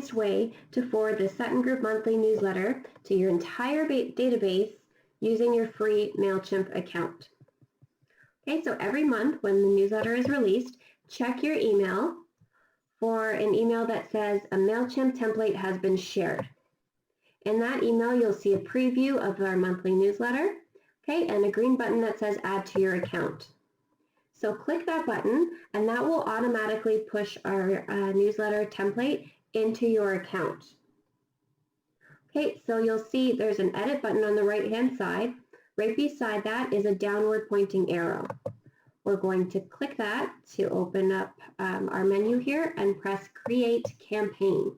easiest way to forward the Sutton Group monthly newsletter to your entire database using your free Mailchimp account. Okay, so every month when the newsletter is released, check your email for an email that says a Mailchimp template has been shared. In that email, you'll see a preview of our monthly newsletter, okay, and a green button that says add to your account. So click that button and that will automatically push our newsletter template into your account. Okay, so you'll see there's an edit button on the right hand side. Right beside that is a downward pointing arrow. We're going to click that to open up our menu here and press create campaign.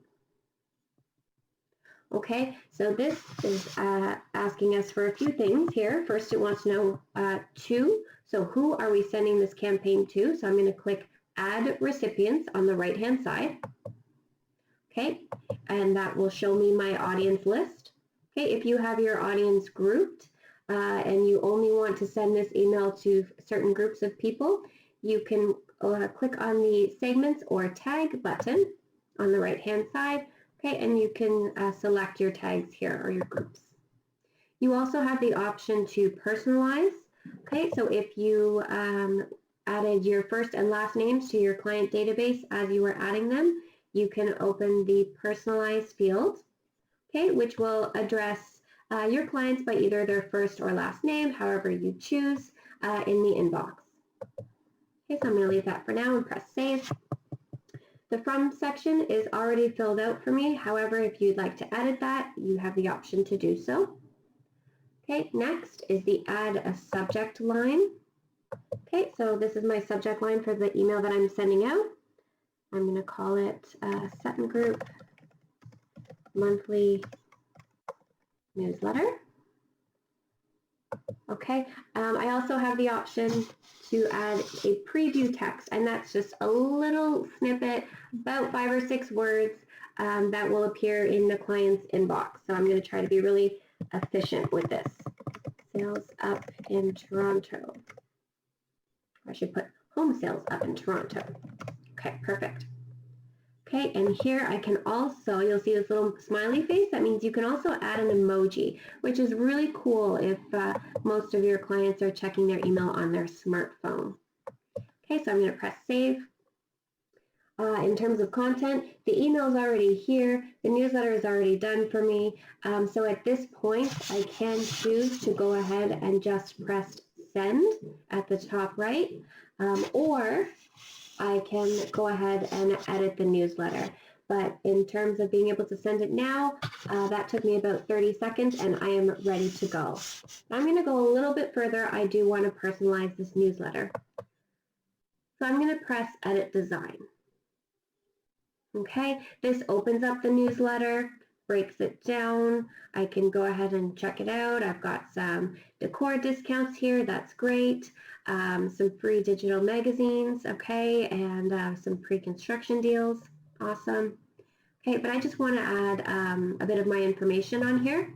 Okay, so this is asking us for a few things here. First, it wants to know to, so who are we sending this campaign to? So I'm going to click add recipients on the right hand side. Okay, and that will show me my audience list. Okay, if you have your audience grouped and you only want to send this email to certain groups of people, you can click on the segments or tag button on the right hand side. Okay, and you can select your tags here or your groups. You also have the option to personalize. Okay, so if you added your first and last names to your client database as you were adding them, you can open the personalized field, okay, which will address your clients by either their first or last name, however you choose, in the inbox. Okay, so I'm going to leave that for now and press save. The From section is already filled out for me. However, if you'd like to edit that, you have the option to do so. Okay, next is the Add a Subject line. Okay, so this is my subject line for the email that I'm sending out. I'm going to call it Sutton Group Monthly Newsletter. Okay, I also have the option to add a preview text, and that's just a little snippet, about 5 or 6 words that will appear in the client's inbox. So I'm going to try to be really efficient with this. Sales up in Toronto. I should put home sales up in Toronto. Okay, perfect. Okay, and here I can also, you'll see this little smiley face. That means you can also add an emoji, which is really cool if most of your clients are checking their email on their smartphone. Okay, so I'm going to press save. In terms of content, the email is already here. The newsletter is already done for me. So at this point, I can choose to go ahead and just press send at the top right, or I can go ahead and edit the newsletter. But in terms of being able to send it now, that took me about 30 seconds and I am ready to go. I'm going to go a little bit further. I do want to personalize this newsletter. So I'm going to press Edit Design. Okay, this opens up the newsletter, breaks it down. I can go ahead and check it out. I've got some decor discounts here. That's great. Some free digital magazines, okay, and some pre-construction deals. Awesome. Okay, but I just want to add a bit of my information on here.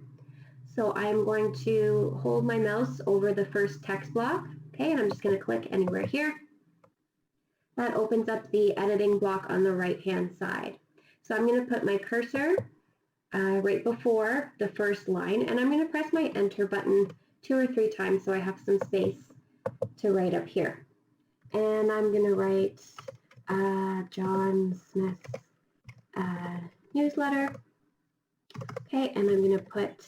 So I'm going to hold my mouse over the first text block, okay, and I'm just going to click anywhere here. That opens up the editing block on the right-hand side. So I'm going to put my cursor right before the first line, and I'm going to press my Enter button 2 or 3 times so I have some space to write up here. And I'm going to write John Smith newsletter. Okay, and I'm going to put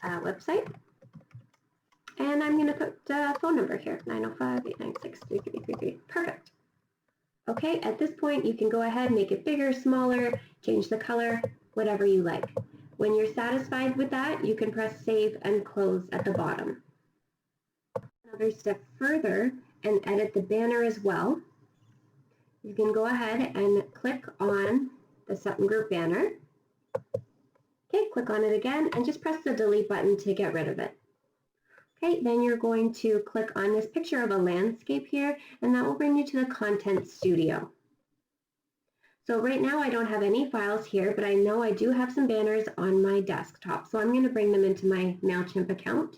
website. And I'm going to put phone number here, 905-896-3333. Perfect. Okay, at this point you can go ahead and make it bigger, smaller, change the color, whatever you like. When you're satisfied with that, you can press save and close at the bottom. Another step further and edit the banner as well. You can go ahead and click on the Sutton Group banner. Okay, click on it again and just press the delete button to get rid of it. Okay, then you're going to click on this picture of a landscape here, and that will bring you to the Content Studio. So right now I don't have any files here, but I know I do have some banners on my desktop, so I'm going to bring them into my Mailchimp account.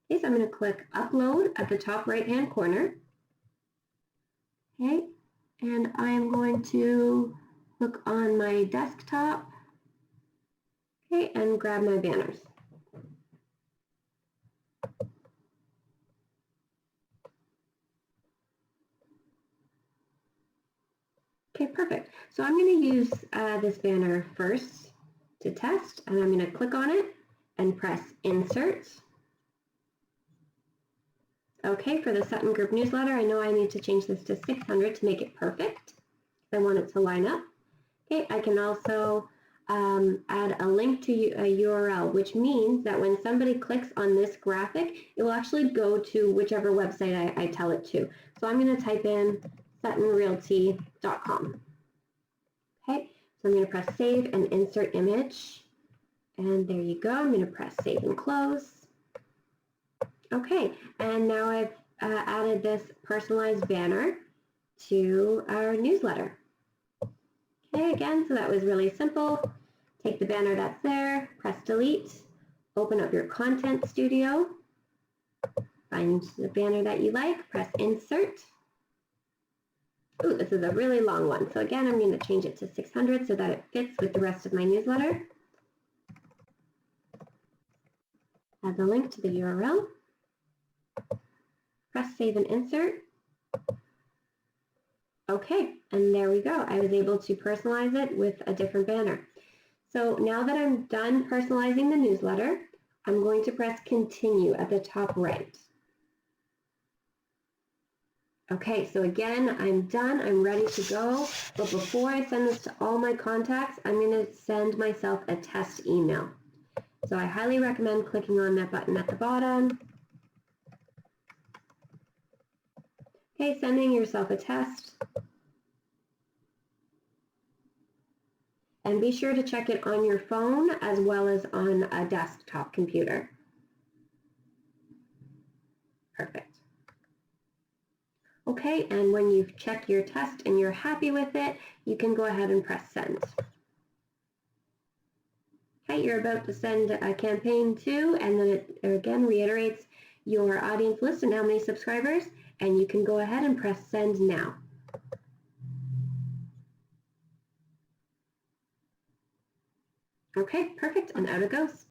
Okay, so I'm going to click Upload at the top right-hand corner. Okay, and I'm going to look on my desktop, okay, and grab my banners. Okay, perfect. So I'm going to use this banner first to test, and I'm going to click on it and press Insert. Okay, for the Sutton Group newsletter, I know I need to change this to 600 to make it perfect. I want it to line up. Okay, I can also add a link to a URL, which means that when somebody clicks on this graphic, it will actually go to whichever website I tell it to. So I'm going to type in suttonrealty.com. Okay, so I'm going to press Save and Insert Image. And there you go. I'm going to press Save and Close. Okay, and now I've added this personalized banner to our newsletter. Okay, again, so that was really simple. Take the banner that's there, press Delete, open up your Content Studio, find the banner that you like, press Insert. Ooh, this is a really long one. So again, I'm going to change it to 600 so that it fits with the rest of my newsletter. Add the link to the URL. Press Save and Insert. Okay, and there we go. I was able to personalize it with a different banner. So now that I'm done personalizing the newsletter, I'm going to press Continue at the top right. Okay, so again, I'm done. I'm ready to go. But before I send this to all my contacts, I'm going to send myself a test email. So I highly recommend clicking on that button at the bottom. Okay, sending yourself a test. And be sure to check it on your phone as well as on a desktop computer. Perfect. Okay, and when you've checked your test and you're happy with it, you can go ahead and press Send. Okay, you're about to send a campaign to, and then it again reiterates your audience list and how many subscribers, and you can go ahead and press Send now. Okay, perfect, and out it goes.